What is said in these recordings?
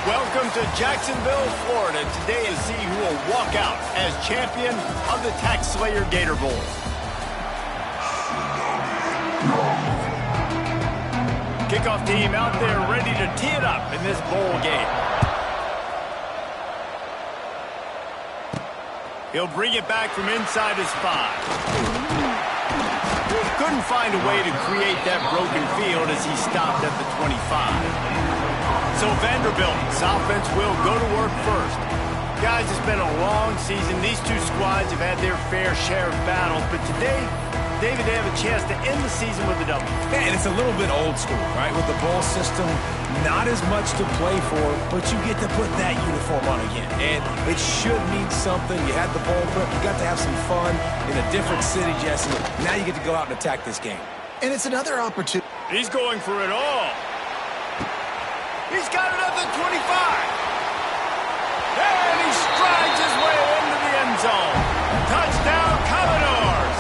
Welcome to Jacksonville, Florida. Today is see who will walk out as champion of the Tax Slayer Gator Bowl. Kickoff team out there ready to tee it up in this bowl game. He'll bring it back from inside his 5. Couldn't find a way to create that broken field as he stopped at the 25. So Vanderbilt's offense will go to work first. Guys, it's been a long season. These two squads have had their fair share of battles, but today, David, they have a chance to end the season with a W. Yeah, and it's a little bit old school, right? With the bowl system, not as much to play for, but you get to put that uniform on again. And it should mean something. You had the bowl prep. You got to have some fun in a different city, Jesse. Now you get to go out and attack this game. And it's another opportunity. He's going for it all. He's got it at the 25. And he strides his way into the end zone. Touchdown, Commodores.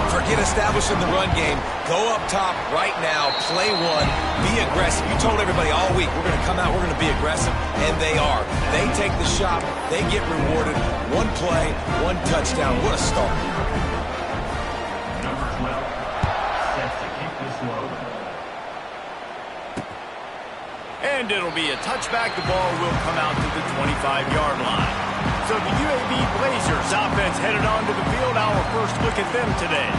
Forget establishing the run game. Go up top right now. Play one. Be aggressive. You told everybody all week, we're going to come out, we're going to be aggressive, and they are. They take the shot. They get rewarded. One play, one touchdown. What a start. Number 12 set to kick this one. And it'll be a touchback. The ball will come out to the 25-yard line. So the UAB Blazers offense headed onto the field. Our first look at them today.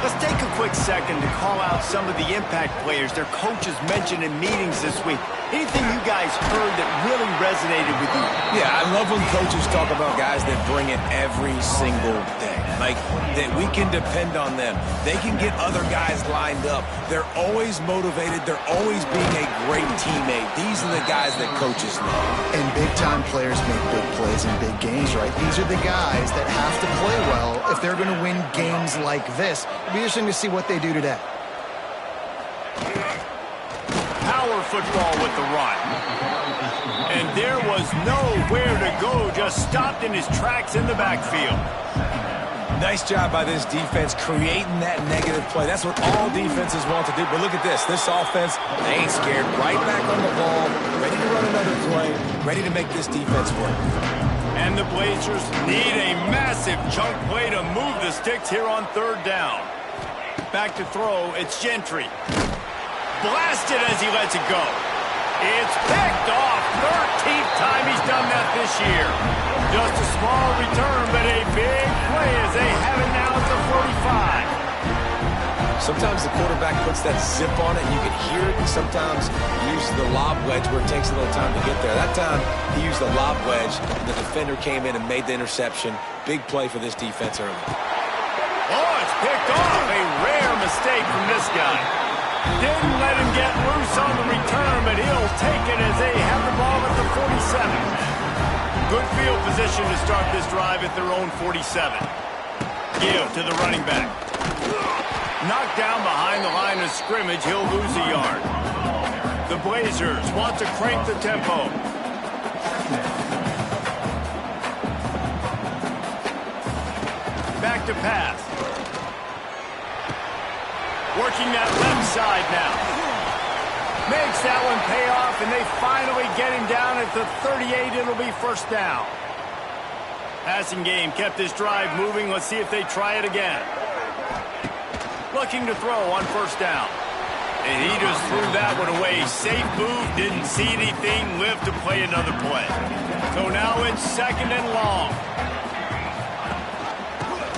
Let's take a quick second to call out some of the impact players their coaches mentioned in meetings this week. Anything you guys heard that really resonated with you? Yeah, I love when coaches talk about guys that bring it every single day. Like, that we can depend on them. They can get other guys lined up. They're always motivated. They're always being a great teammate. These are the guys that coaches love. And big-time players make big plays in big games, right? These are the guys that have to play well if they're going to win games like this. It'll be interesting to see what they do today. Power football with the run. And there was nowhere to go, just stopped in his tracks in the backfield. Nice job by this defense creating that negative play. That's what all defenses want to do. But look at this. This offense, they ain't scared. Right back on the ball, ready to run another play, ready to make this defense work. And the Blazers need a massive chunk play to move the sticks here on third down. Back to throw, it's Gentry. Blasted as he lets it go. It's picked off. 13th time he's done that this year. Just a small return, but a big play as they have it now at the 45. Sometimes the quarterback puts that zip on it, and you can hear it. And sometimes he uses the lob wedge where it takes a little time to get there. That time, he used the lob wedge, and the defender came in and made the interception. Big play for this defense early. Oh, it's picked off. A rare mistake from this guy. Didn't let him get loose on the return, but he'll take it as they have the ball at the 47. Good field position to start this drive at their own 47. Give to the running back. Knocked down behind the line of scrimmage, he'll lose a yard. The Blazers want to crank the tempo. Back to pass. Working that left side now. Makes that one pay off, and they finally get him down at the 38. It'll be first down. Passing game kept this drive moving. Let's see if they try it again. Looking to throw on first down. And he just threw that one away. Safe move, didn't see anything, lived to play another play. So now it's second and long.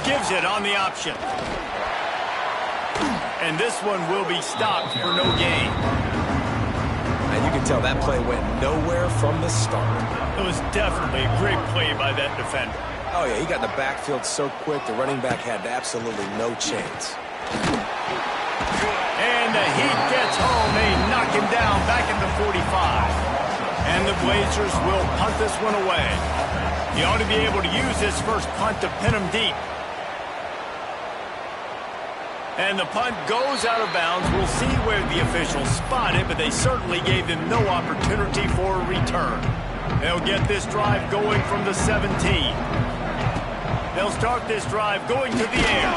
Gives it on the option. And this one will be stopped for no gain. And you can tell that play went nowhere from the start. It was definitely a great play by that defender. Oh, yeah, he got in the backfield so quick, the running back had absolutely no chance. And the heat gets home. They knock him down back at the 45. And the Blazers will punt this one away. He ought to be able to use this first punt to pin him deep. And the punt goes out of bounds. We'll see where the officials spot it, but they certainly gave them no opportunity for a return. They'll get this drive going from the 17. They'll start this drive going to the air.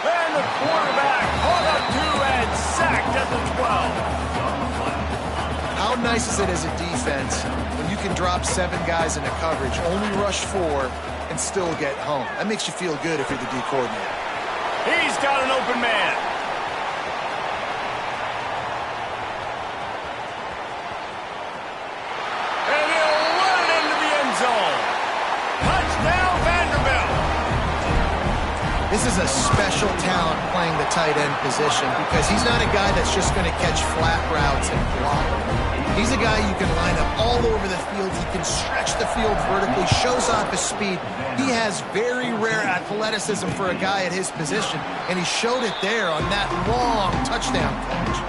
And the quarterback caught up to and sacked at the 12. nice is it as a defense when you can drop 7 guys into coverage, only rush 4, and still get home? That makes you feel good if you're the D coordinator. He's got an open man. And he'll run it into the end zone. Touchdown, Vanderbilt. This is a special talent playing the tight end position because he's not a guy that's just going to catch flat routes and block. He's a guy you can line up all over the field. He can stretch the field vertically, shows off his speed. He has very rare athleticism for a guy at his position, and he showed it there on that long touchdown catch.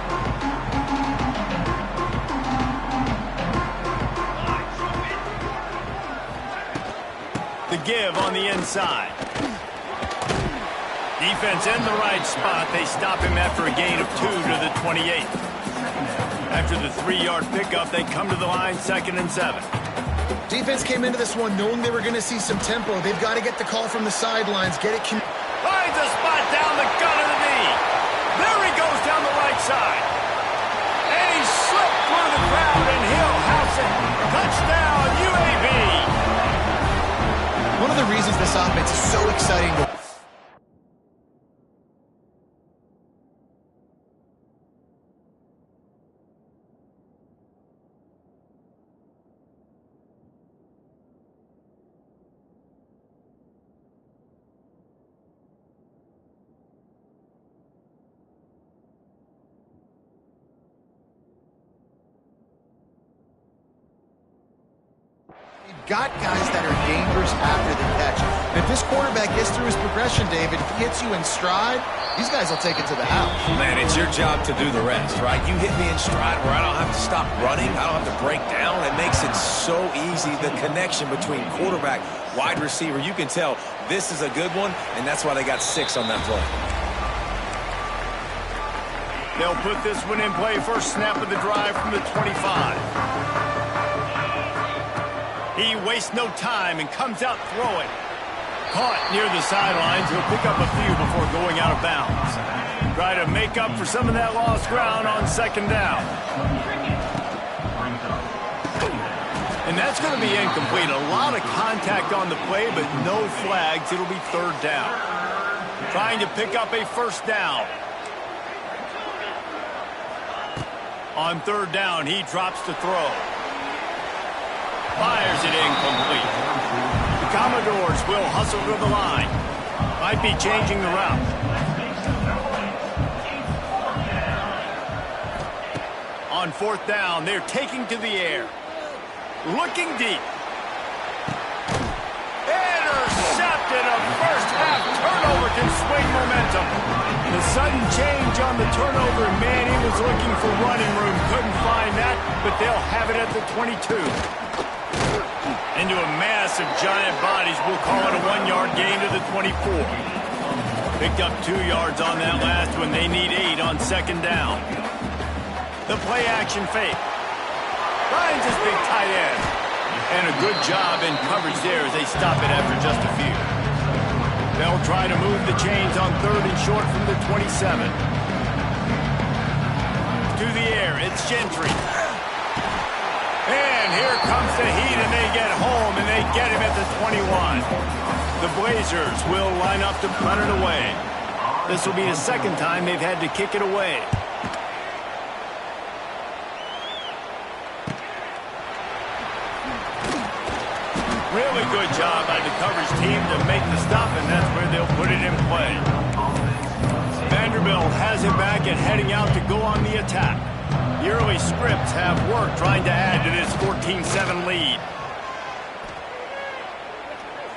The give on the inside. Defense in the right spot. They stop him after a gain of 2 to the 28. After the 3-yard pickup, they come to the line 2nd and 7. Defense came into this one knowing they were going to see some tempo. They've got to get the call from the sidelines, get it. Finds a spot down the gut of the knee. There he goes down the right side. And he slipped through the crowd, and he'll house it. Touchdown, UAB. One of the reasons this offense is so exciting to got guys that are dangerous after the catch. And if this quarterback gets through his progression, David, if he hits you in stride, these guys will take it to the house. Man, it's your job to do the rest, right? You hit me in stride where I don't have to stop running. I don't have to break down. It makes it so easy, the connection between quarterback, wide receiver. You can tell this is a good one, and that's why they got 6 on that play. They'll put this one in play. First snap of the drive from the 25. He wastes no time and comes out throwing. Caught near the sidelines. He'll pick up a few before going out of bounds. Try to make up for some of that lost ground on 2nd down. And that's going to be incomplete. A lot of contact on the play, but no flags. It'll be 3rd down. Trying to pick up a 1st down. On 3rd down, he drops to throw. Fires it incomplete. The Commodores will hustle to the line. Might be changing the route. On 4th down, they're taking to the air. Looking deep. Intercepted. A first-half turnover can swing momentum. The sudden change on the turnover, man, he was looking for running room. Couldn't find that, but they'll have it at the 22. Into a mass of giant bodies. We'll call it a 1-yard gain to the 24. Picked up 2 yards on that last one. They need 8 on 2nd down. The play action fake. Finds his big tight end. And a good job in coverage there as they stop it after just a few. They'll try to move the chains on 3rd and short from the 27. To the air, it's Gentry. And here comes the heat, and they get home, and they get him at the 21. The Blazers will line up to punt it away. This will be the 2nd time they've had to kick it away. Really good job by the coverage team to make the stop, and that's where they'll put it in play. Vanderbilt has it back and heading out to go on the attack. The early scripts have worked trying to add to this 14-7 lead.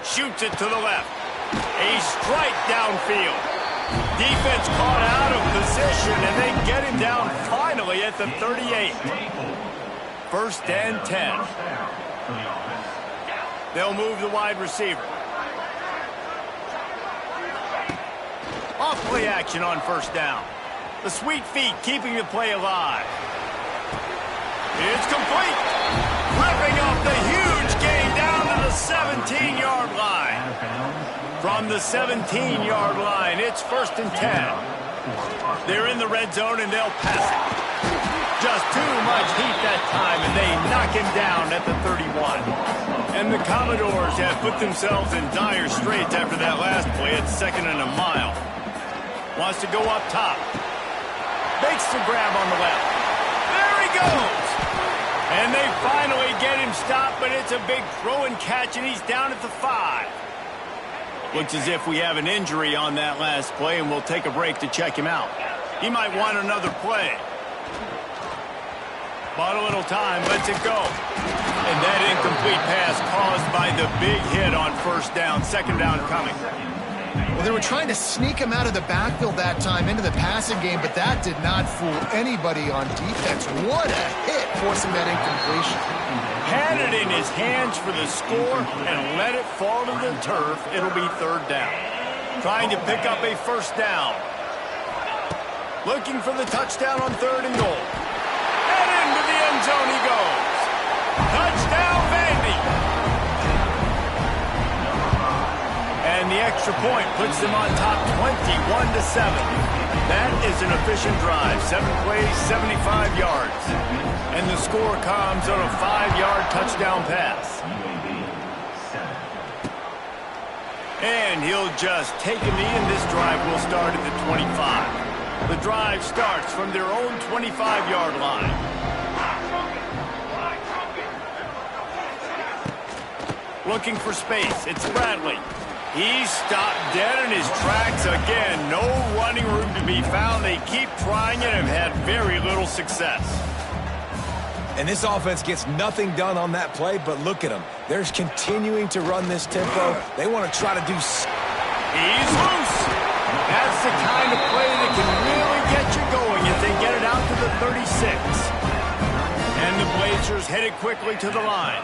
Shoots it to the left. A strike downfield. Defense caught out of position, and they get him down finally at the 38. 1st and 10. They'll move the wide receiver. Off play action on 1st down. The sweet feet keeping the play alive. It's complete. Ripping off the huge gain down to the 17-yard line. From the 17-yard line, it's 1st and 10. They're in the red zone, and they'll pass it. Just too much heat that time, and they knock him down at the 31. And the Commodores have put themselves in dire straits after that last play at 2nd and a mile. Wants to go up top. Makes the grab on the left. There he goes! And they finally get him stopped, but it's a big throw and catch, and he's down at the 5. Looks as if we have an injury on that last play, and we'll take a break to check him out. He might want another play. Bought a little time, lets it go. And that incomplete pass caused by the big hit on 1st down, 2nd down coming. Well, they were trying to sneak him out of the backfield that time into the passing game, but that did not fool anybody on defense. What a hit, forcing that incompletion. Had it in his hands for the score and let it fall to the turf, it'll be 3rd down. Trying to pick up a 1st down. Looking for the touchdown on 3rd and goal. And into the end zone he goes. Touchdown, Vandy. And the extra point puts them on top 21-7. That is an efficient drive. 7 plays, 75 yards. And the score comes on a 5-yard touchdown pass. And he'll just take a knee, and this drive will start at the 25. The drive starts from their own 25-yard line. Looking for space. It's Bradley. He's stopped dead in his tracks again. No running room to be found. They keep trying it and have had very little success. And this offense gets nothing done on that play, but look at them. They're continuing to run this tempo. They want to try to do... He's loose. That's the kind of play that can really get you going if they get it out to the 36. And the Blazers headed quickly to the line.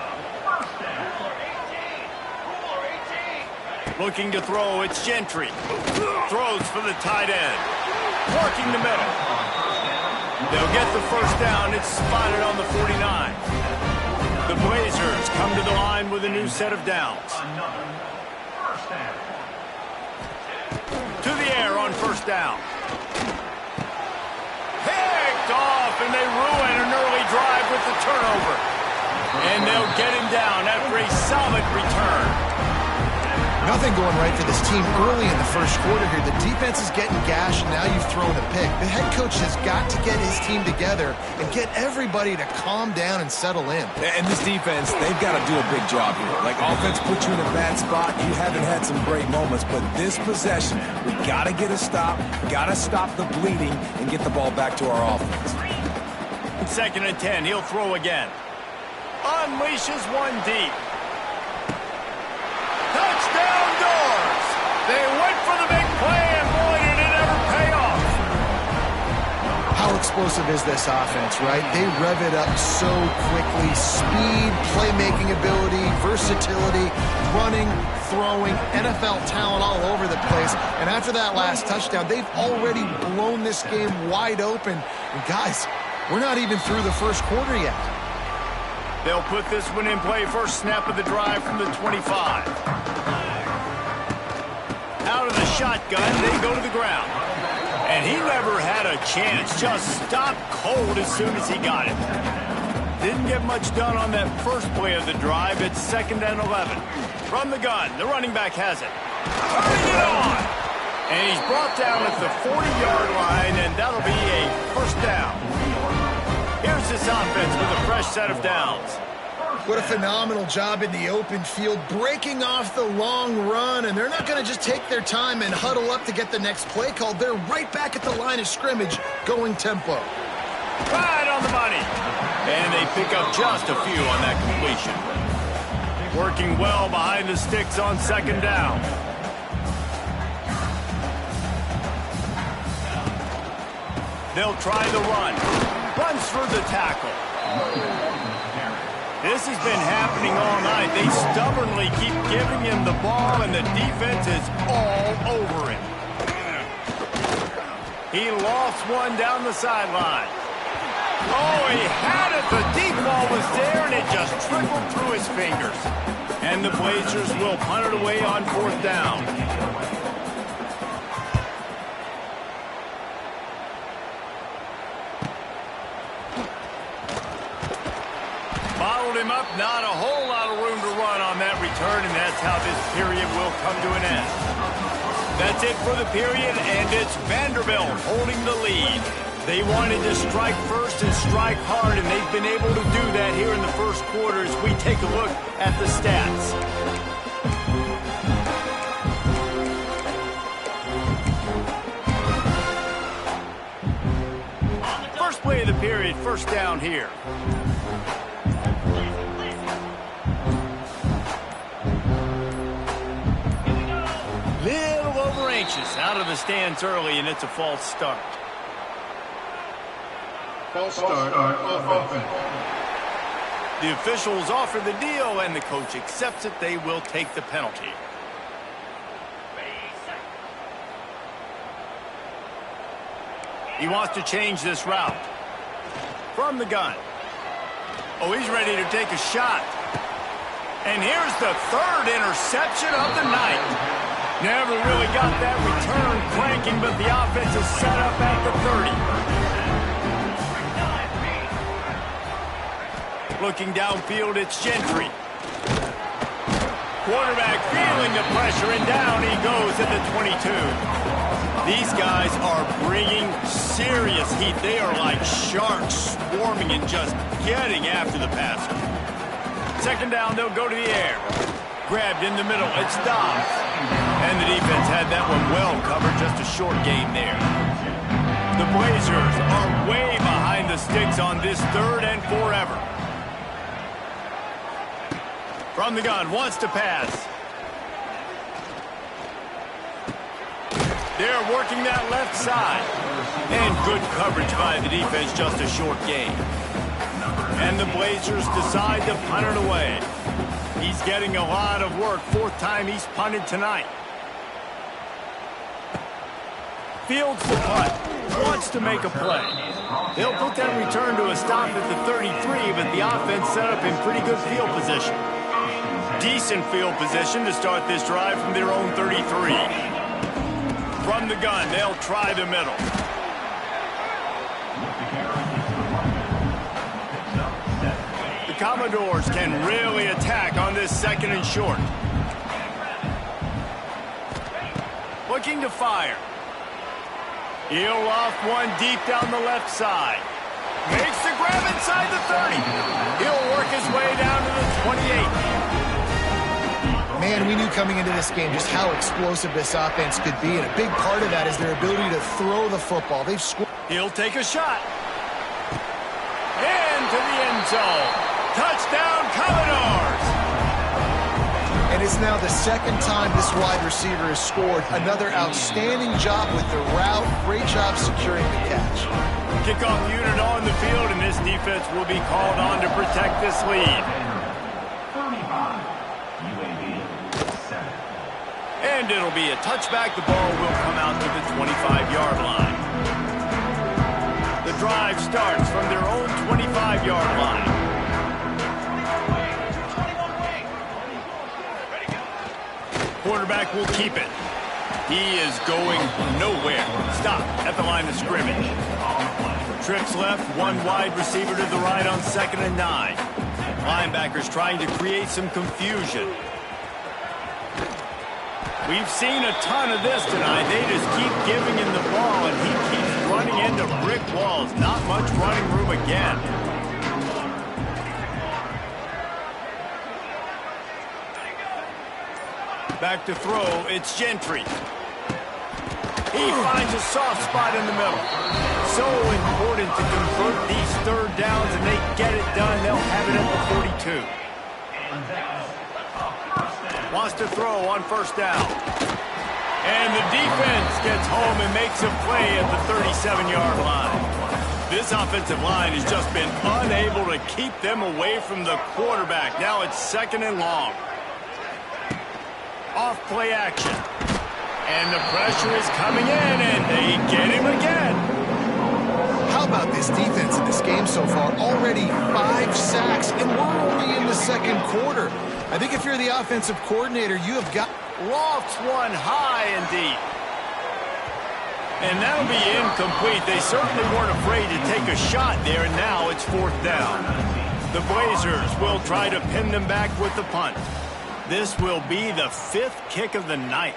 Looking to throw, it's Gentry. Throws for the tight end. Working the middle. They'll get the 1st down. It's spotted on the 49. The Blazers come to the line with a new set of downs. To the air on 1st down. Picked off, and they ruin an early drive with the turnover. And they'll get him down after a solid return. Nothing going right for this team early in the 1st quarter here. The defense is getting gashed, and now you've thrown a pick. The head coach has got to get his team together and get everybody to calm down and settle in. And this defense, they've got to do a big job here. Like, offense put you in a bad spot. You haven't had some great moments, but this possession, we got to get a stop, got to stop the bleeding, and get the ball back to our offense. 2nd and 10, he'll throw again. Unleashes one deep. Touchdown Doors! They went for the big play, and boy, did it ever pay off. How explosive is this offense, right? They rev it up so quickly. Speed, playmaking ability, versatility, running, throwing, NFL talent all over the place. And after that last touchdown, they've already blown this game wide open. And guys, we're not even through the 1st quarter yet. They'll put this one in play. 1st snap of the drive from the 25. Out of the shotgun, they go to the ground. And he never had a chance. Just stopped cold as soon as he got it. Didn't get much done on that 1st play of the drive. It's 2nd and 11. From the gun, the running back has it. Turning it on! And he's brought down at the 40-yard line, and that'll be a 1st down. Here's this offense with a fresh set of downs. What a phenomenal job in the open field, breaking off the long run, and they're not going to just take their time and huddle up to get the next play called. They're right back at the line of scrimmage, going tempo. Right on the money. And they pick up just a few on that completion. Working well behind the sticks on 2nd down. They'll try the run. Runs for the tackle. This has been happening all night. They stubbornly keep giving him the ball, and the defense is all over him. He lost one down the sideline. Oh, he had it. The deep ball was there, and it just trickled through his fingers. And the Blazers will punt it away on 4th down. bottled him up. Not a whole lot of room to run on that return, and that's how this period will come to an end. That's it for the period, and it's Vanderbilt holding the lead. They wanted to strike first and strike hard, and they've been able to do that here in the first quarter as we take a look at the stats. First play of the period, first down here. Little over anxious, out of the stands early, and it's a false start. False start offense. The officials offer the deal, and the coach accepts it. They will take the penalty. He wants to change this route. From the gun. Oh, he's ready to take a shot. And here's the third interception of the night. Never really got that return cranking, but the offense is set up at the 30. Looking downfield, it's Gentry. Quarterback feeling the pressure, and down he goes at the 22. These guys are bringing serious heat. They are like sharks swarming and just getting after the passer. Second down, they'll go to the air. Grabbed in the middle, it's Dobbs. And the defense had that one well covered, just a short gain there. The Blazers are way behind the sticks on this third and forever. From the gun, wants to pass. They're working that left side. And good coverage by the defense, just a short gain. And the Blazers decide to punt it away. He's getting a lot of work. Fourth time he's punted tonight. Fields the punt. Wants to make a play. They'll put that return to a stop at the 33, but the offense set up in pretty good field position. Decent field position to start this drive from their own 33. From the gun, they'll try the middle. The Commodores can really attack on this second and short. Looking to fire. He'll off one deep down the left side. Makes the grab inside the 30. He'll work his way down to the 28. Man, we knew coming into this game just how explosive this offense could be, and a big part of that is their ability to throw the football. They've scored. He'll take a shot. Into the end zone. Touchdown, Commodores! And it's now the second time this wide receiver has scored. Another outstanding job with the route. Great job securing the catch. Kickoff unit on the field, and this defense will be called on to protect this lead. And it'll be a touchback. The ball will come out to the 25-yard line. The drive starts from their own 25-yard line. Quarterback will keep it. He is going nowhere. Stop at the line of scrimmage. Trips left, one wide receiver to the right on 2nd and 9. Linebackers trying to create some confusion. We've seen a ton of this tonight. They just keep giving him the ball, and he keeps running into brick walls. Not much running room again. Back to throw, it's Gentry. He finds a soft spot in the middle. So important to convert these third downs, and they get it done. They'll have it at the 42. Wants to throw on first down. And the defense gets home and makes a play at the 37-yard line. This offensive line has just been unable to keep them away from the quarterback. Now it's 2nd and long. Off play action. And the pressure is coming in, and they get him again. How about this defense in this game so far? Already 5 sacks, and we're only in the second quarter. I think if you're the offensive coordinator, you have got... Lofts one high and deep. And that'll be incomplete. They certainly weren't afraid to take a shot there, and now it's 4th down. The Blazers will try to pin them back with the punt. This will be the 5th kick of the night.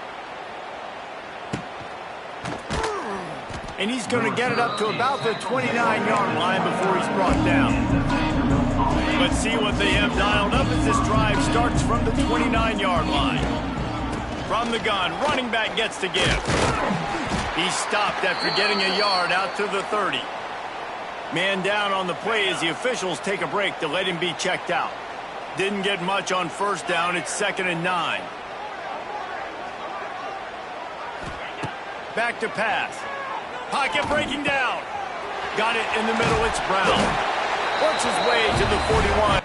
And he's going to get it up to about the 29-yard line before he's brought down. Let's see what they have dialed up as this drive starts from the 29-yard line. From the gun, running back gets the give. He stopped after getting a yard out to the 30. Man down on the play as the officials take a break to let him be checked out. Didn't get much on first down. It's 2nd and 9. Back to pass. Pocket breaking down. Got it in the middle. It's Brown. Works his way to the 41.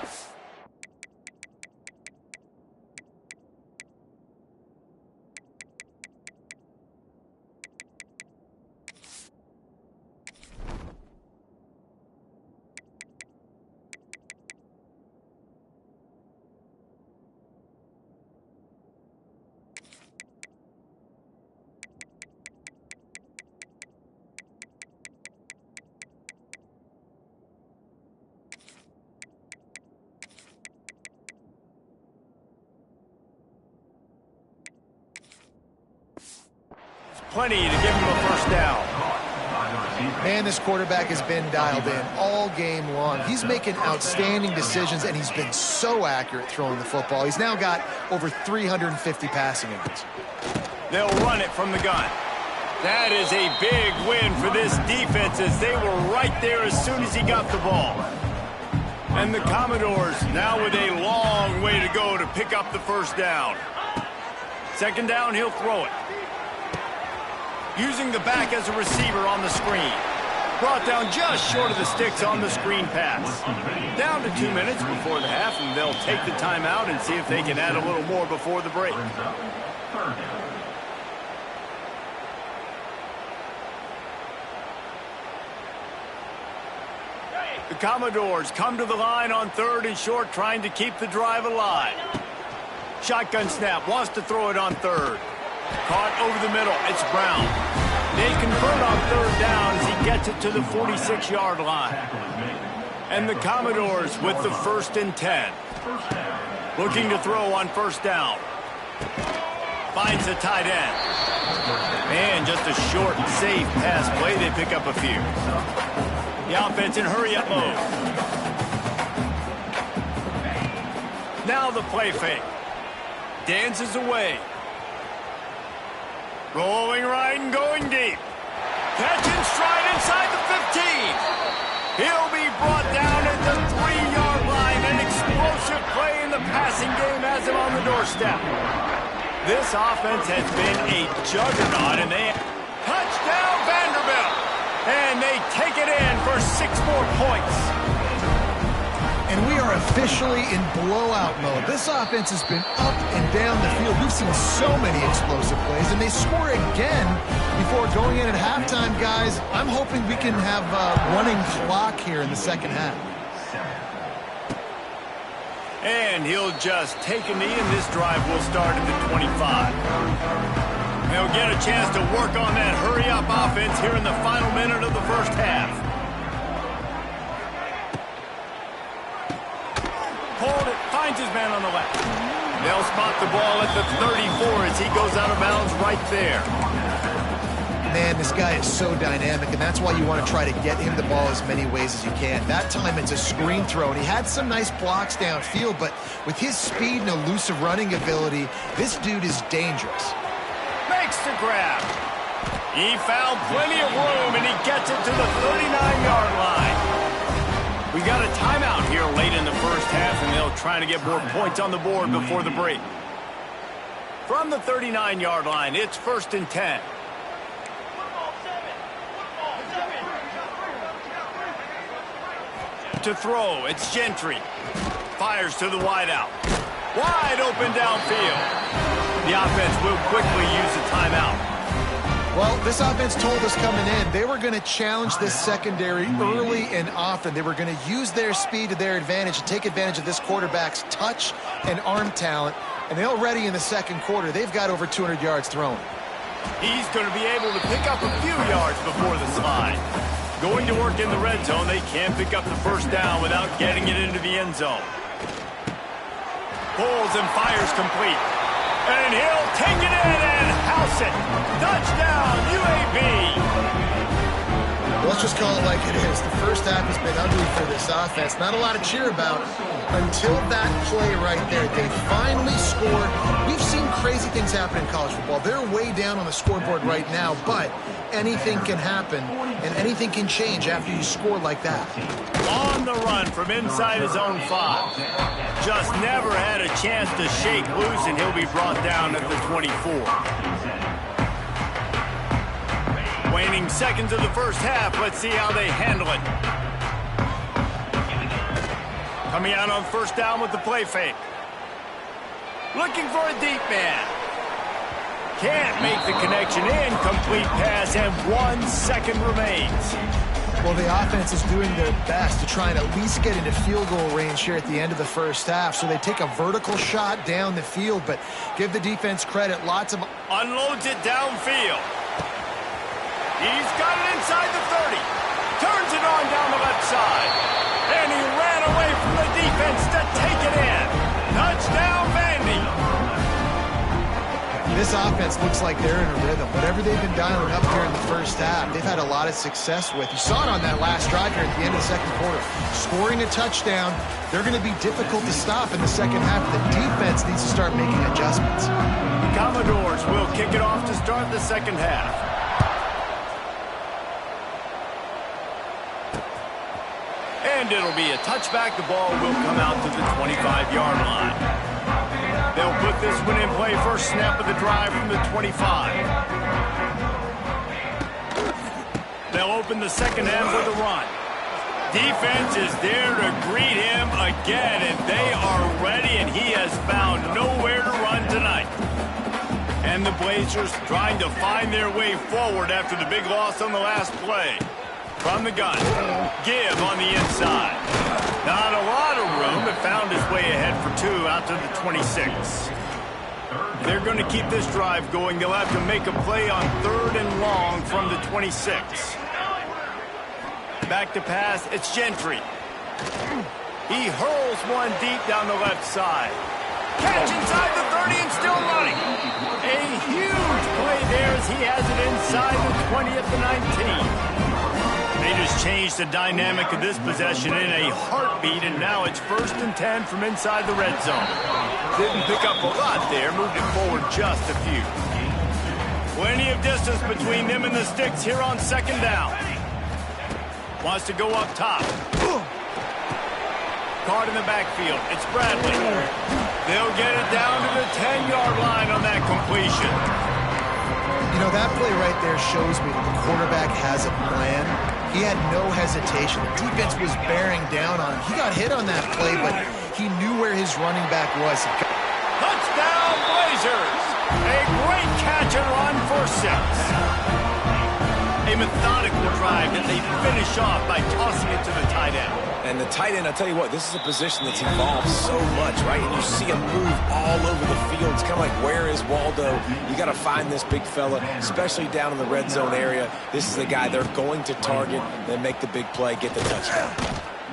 Plenty to give him a first down. Man, this quarterback has been dialed in all game long. He's making outstanding decisions, and he's been so accurate throwing the football. He's now got over 350 passing yards. They'll run it from the gun. That is a big win for this defense as they were right there as soon as he got the ball. And the Commodores now with a long way to go to pick up the first down. 2nd down, he'll throw it. Using the back as a receiver on the screen. Brought down just short of the sticks on the screen pass. Down to 2 minutes before the half, and they'll take the timeout and see if they can add a little more before the break. The Commodores come to the line on 3rd and short, trying to keep the drive alive. Shotgun snap, wants to throw it on 3rd. Caught over the middle. It's Brown. They convert on 3rd down as he gets it to the 46-yard line. And the Commodores with the 1st and 10. Looking to throw on first down. Finds the tight end. And just a short, safe pass play. They pick up a few. The offense in hurry-up mode. Now the play fake. Dances away. Rolling right and going deep. Catch and stride inside the 15. He'll be brought down at the 3-yard line. An explosive play in the passing game has him on the doorstep. This offense has been a juggernaut, and they touchdown Vanderbilt. And they take it in for 6 more points. And we are officially in blowout mode. This offense has been up and down the field. We've seen so many explosive plays, and they score again before going in at halftime, guys. I'm hoping we can have a running clock here in the 2nd half. And he'll just take a knee, and this drive will start at the 25. They'll get a chance to work on that hurry-up offense here in the final minute of the first half. Pulled it, finds his man on the left. They'll spot the ball at the 34 as he goes out of bounds right there. Man, this guy is so dynamic, and that's why you want to try to get him the ball as many ways as you can. That time it's a screen throw, and he had some nice blocks downfield, but with his speed and elusive running ability, this dude is dangerous. Makes the grab. He found plenty of room, and he gets it to the 39-yard line. We got a timeout here late in the first half, and they'll try to get more points on the board before the break. From the 39-yard line, it's 1st and 10. To throw, it's Gentry. Fires to the wideout. Wide open downfield. The offense will quickly use the timeout. Well, this offense told us coming in they were going to challenge this secondary early and often. They were going to use their speed to their advantage and take advantage of this quarterback's touch and arm talent. And they're already in the 2nd quarter. They've got over 200 yards thrown. He's going to be able to pick up a few yards before the slide. Going to work in the red zone, they can't pick up the first down without getting it into the end zone. Pulls and fires complete. And he'll take it in and house it. Touchdown, UAB. Let's just call it like it is. The first half has been ugly for this offense. Not a lot to cheer about until that play right there. They finally scored. We've seen crazy things happen in college football. They're way down on the scoreboard right now, but anything can happen, and anything can change after you score like that. On the run from inside his own 5. Just never had a chance to shake loose, and he'll be brought down at the 24. Waning seconds of the first half. Let's see how they handle it. Coming out on first down with the play fake. Looking for a deep man. Can't make the connection. Incomplete pass, and 1 second remains. Well, the offense is doing their best to try and at least get into field goal range here at the end of the first half. So they take a vertical shot down the field, but give the defense credit. Lots of... Unloads it downfield. He's got it inside the 30. Turns it on down the left side. And he ran away from the defense to take it in. Touchdown, Vandy. This offense looks like they're in a rhythm. Whatever they've been dialing up here in the first half, they've had a lot of success with. You saw it on that last drive here at the end of the second quarter. Scoring a touchdown, they're going to be difficult to stop in the second half. The defense needs to start making adjustments. The Commodores will kick it off to start the second half. And it'll be a touchback. The ball will come out to the 25-yard line. They'll put this one in play first snap of the drive from the 25. They'll open the second half with a run. Defense is there to greet him again, and they are ready, and he has found nowhere to run tonight. And the Blazers trying to find their way forward after the big loss on the last play. From the gun, give on the inside. Not a lot of room, but found his way ahead for 2 out to the 26. They're going to keep this drive going. They'll have to make a play on 3rd and long from the 26. Back to pass, it's Gentry. He hurls one deep down the left side. Catch inside the 30 and still running. A huge play there as he has it inside the 20 at the 19. They just changed the dynamic of this possession in a heartbeat, and now it's 1st and 10 from inside the red zone. Didn't pick up a lot there, moved it forward just a few. Plenty of distance between them and the sticks here on second down. Wants to go up top. Caught in the backfield. It's Bradley. They'll get it down to the 10-yard line on that completion. You know, that play right there shows me that the quarterback has a plan. He had no hesitation. The defense was bearing down on him. He got hit on that play, but he knew where his running back was. Touchdown, Blazers! A great catch and run for 6. A methodical drive that they finish off by tossing it to the tight end. And the tight end, I'll tell you what, this is a position that's evolved so much, right? And you see him move all over the field. It's kind of like, where is Waldo? You got to find this big fella, especially down in the red zone area. This is the guy they're going to target, then make the big play, get the touchdown.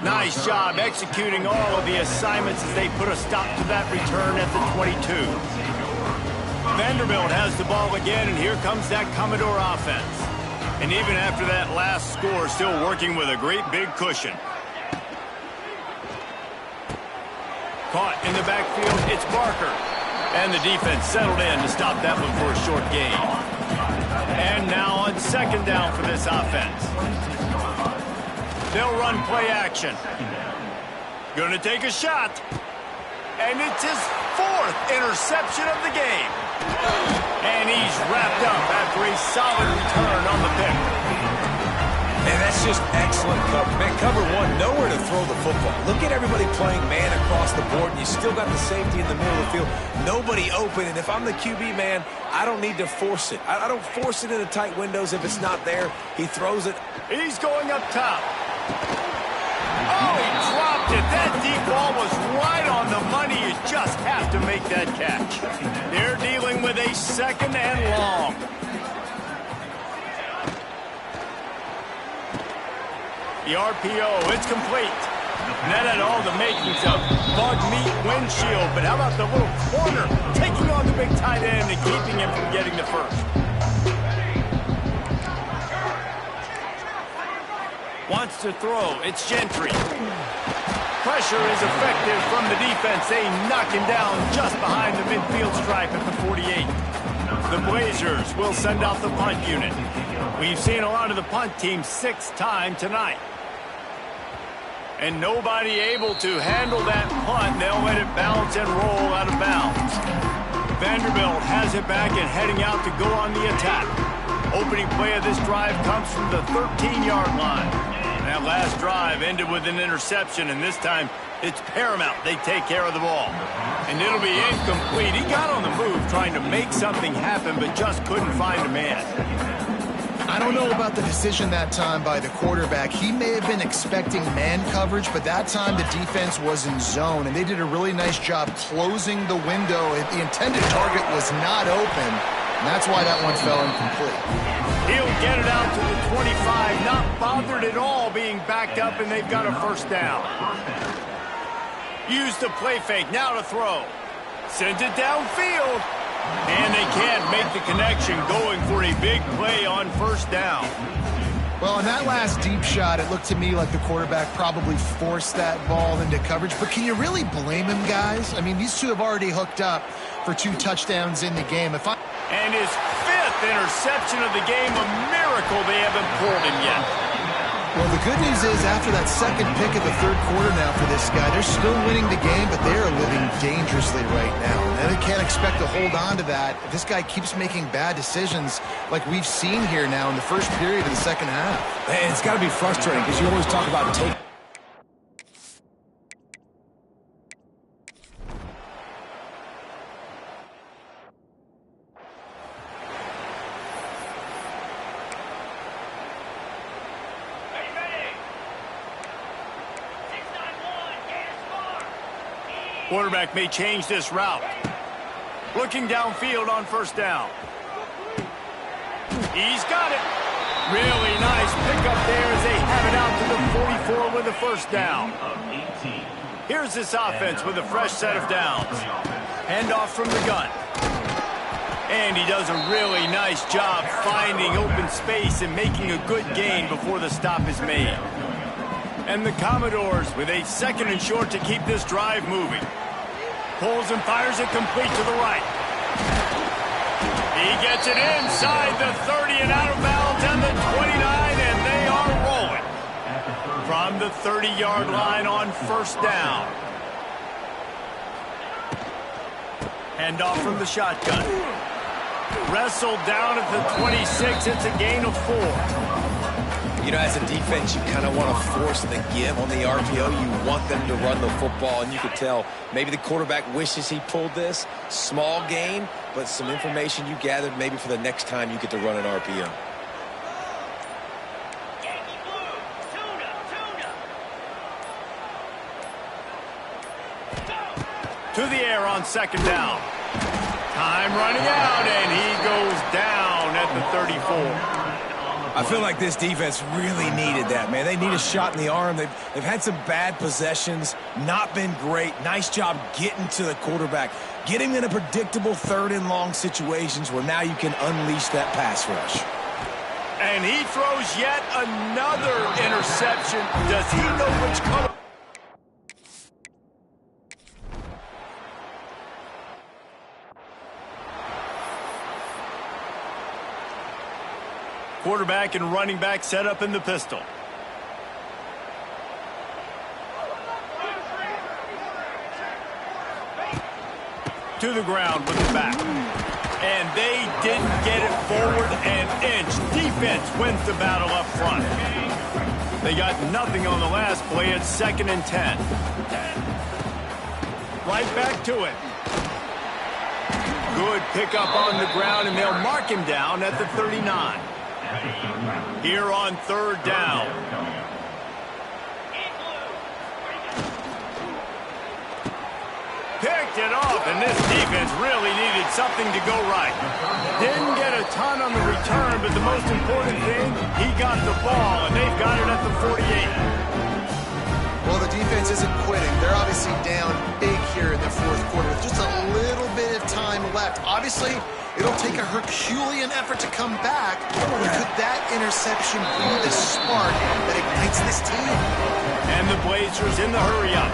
Nice job executing all of the assignments as they put a stop to that return at the 22. Vanderbilt has the ball again, and here comes that Commodore offense. And even after that last score, still working with a great big cushion. Caught in the backfield, it's Barker. And the defense settled in to stop that one for a short gain. And now on second down for this offense. They'll run play action. Gonna take a shot. And it's his 4th interception of the game. And he's wrapped up after a solid return on the pick. And that's just excellent cover. Man, cover 1, nowhere to throw the football. Look at everybody playing man across the board, and you still got the safety in the middle of the field. Nobody open, and if I'm the QB, man, I don't need to force it. I don't force it into tight windows if it's not there. He throws it. He's going up top. Oh, he dropped it. That deep ball was right on the money. You just have to make that catch. They're dealing with a 2nd and long. The RPO, it's complete. And that had all the makings of bug meat windshield. But how about the little corner taking on the big tight end and keeping him from getting the first? Wants to throw. It's Gentry. Pressure is effective from the defense. They knock him down just behind the midfield stripe at the 48. The Blazers will send out the punt unit. We've seen a lot of the punt team 6-time tonight. And nobody able to handle that punt. They'll let it bounce and roll out of bounds. Vanderbilt has it back and heading out to go on the attack. Opening play of this drive comes from the 13-yard line. That last drive ended with an interception, and this time it's paramount they take care of the ball. And it'll be incomplete. He got on the move trying to make something happen, but just couldn't find a man. I don't know about the decision that time by the quarterback. He may have been expecting man coverage, but that time the defense was in zone, and they did a really nice job closing the window. The intended target was not open, and that's why that one fell incomplete. He'll get it out to the 25, not bothered at all being backed up, and they've got a first down. Use the play fake, now to throw. Sends it downfield. And they can't make the connection, going for a big play on first down. Well, in that last deep shot, it looked to me like the quarterback probably forced that ball into coverage. But can you really blame him, guys? I mean, these two have already hooked up for 2 touchdowns in the game. And his 5th interception of the game, a miracle they haven't pulled him yet. Well, the good news is after that second pick of the 3rd quarter now for this guy, they're still winning the game, but they are living dangerously right now. And they can't expect to hold on to that if this guy keeps making bad decisions like we've seen here now in the first period of the second half. Man, it's got to be frustrating because you always talk about taking. Quarterback may change this route. Looking downfield on first down. He's got it. Really nice pickup there as they have it out to the 44 with a first down. Here's this offense with a fresh set of downs. Handoff from the gun. And he does a really nice job finding open space and making a good gain before the stop is made. And the Commodores with a 2nd and short to keep this drive moving. Pulls and fires it complete to the right. He gets it inside the 30 and out of bounds and the 29, and they are rolling. From the 30-yard line on first down. Handoff from the shotgun. Wrestled down at the 26. It's a gain of 4. You know, as a defense, you kind of want to force the give on the RPO. You want them to run the football, and you could tell maybe the quarterback wishes he pulled this. Small gain, but some information you gathered maybe for the next time you get to run an RPO. To the air on second down. Time running out, and he goes down at the 34. I feel like this defense really needed that, man. They need a shot in the arm. They've had some bad possessions, not been great. Nice job getting to the quarterback, getting in a predictable 3rd and long situations where now you can unleash that pass rush. And he throws yet another interception. Does he know which color? Quarterback and running back set up in the pistol. To the ground with the back. And they didn't get it forward an inch. Defense wins the battle up front. They got nothing on the last play. It's 2nd and 10. Right back to it. Good pickup on the ground, and they'll mark him down at the 39. Here on 3rd down. Picked it off, and this defense really needed something to go right. Didn't get a ton on the return, but the most important thing, he got the ball, and they've got it at the 48. Well, the defense isn't quitting. They're obviously down big here in the fourth quarter with just a little bit of time left. Obviously, it'll take a Herculean effort to come back, but could that interception be the spark that ignites this team? And the Blazers in the hurry-up.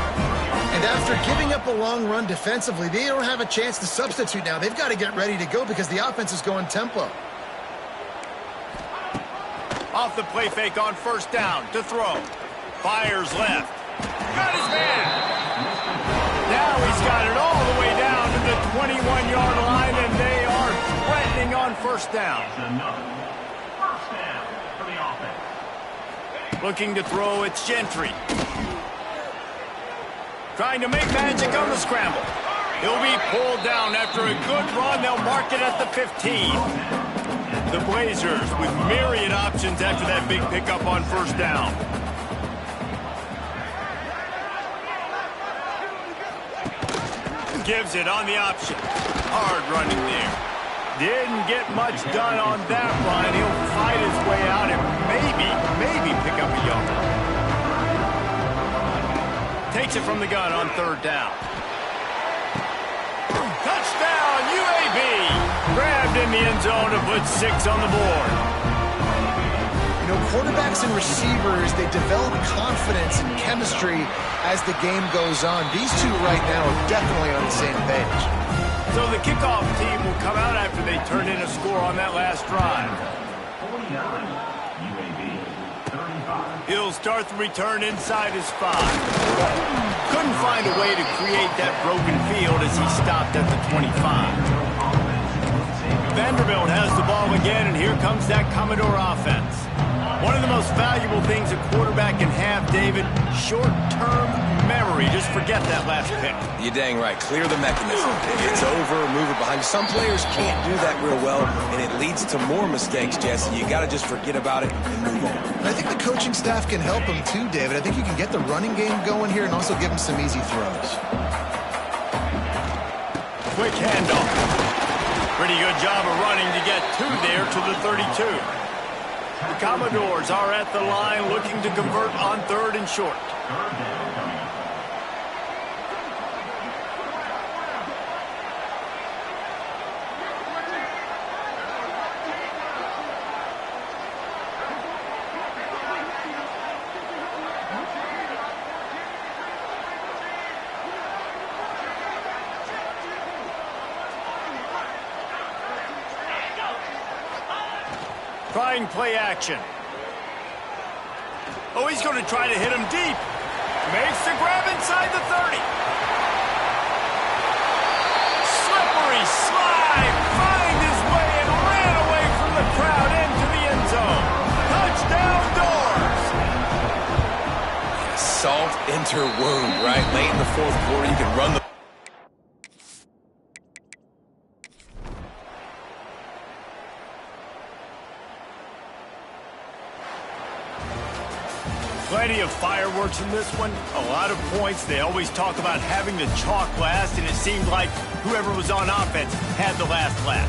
And after giving up a long run defensively, they don't have a chance to substitute now. They've got to get ready to go because the offense is going tempo. Off the play fake on first down to throw. Fires left. Got his man. Now he's got it all the way down to the 21-yard line, and they are threatening on first down. First down for the offense. Looking to throw, it's Gentry. Trying to make magic on the scramble. He'll be pulled down after a good run. They'll mark it at the 15. The Blazers with myriad options after that big pickup on first down. Gives it on the option. Hard running there. Didn't get much done on that run. He'll fight his way out and maybe pick up a yard. Takes it from the gun on third down. Touchdown, UAB. Grabbed in the end zone to put 6 on the board. You know, quarterbacks and receivers, they develop confidence and chemistry as the game goes on. These two right now are definitely on the same page. So the kickoff team will come out after they turn in a score on that last drive. 49, UAB 35. He'll start the return inside his 5. Couldn't find a way to create that broken field as he stopped at the 25. Vanderbilt has the ball again, and here comes that Commodore offense. One of the most valuable things a quarterback can have, David, short-term memory. Just forget that last pick. You're dang right. Clear the mechanism. It's over, move it behind. Some players can't do that real well, and it leads to more mistakes, Jesse. You got to just forget about it and move on. I think the coaching staff can help him too, David. I think you can get the running game going here and also give him some easy throws. Quick handoff. Pretty good job of running to get to there to the 32. The Commodores are at the line looking to convert on third and short. Trying play action. Oh, he's going to try to hit him deep. Makes the grab inside the 30. Slippery slide. Find his way and ran away from the crowd into the end zone. Touchdown, Doors. Salt enter wound, right? Late in the fourth quarter, you can run the... Plenty of fireworks in this one. A lot of points. They always talk about having the chalk last, and it seemed like whoever was on offense had the last laugh.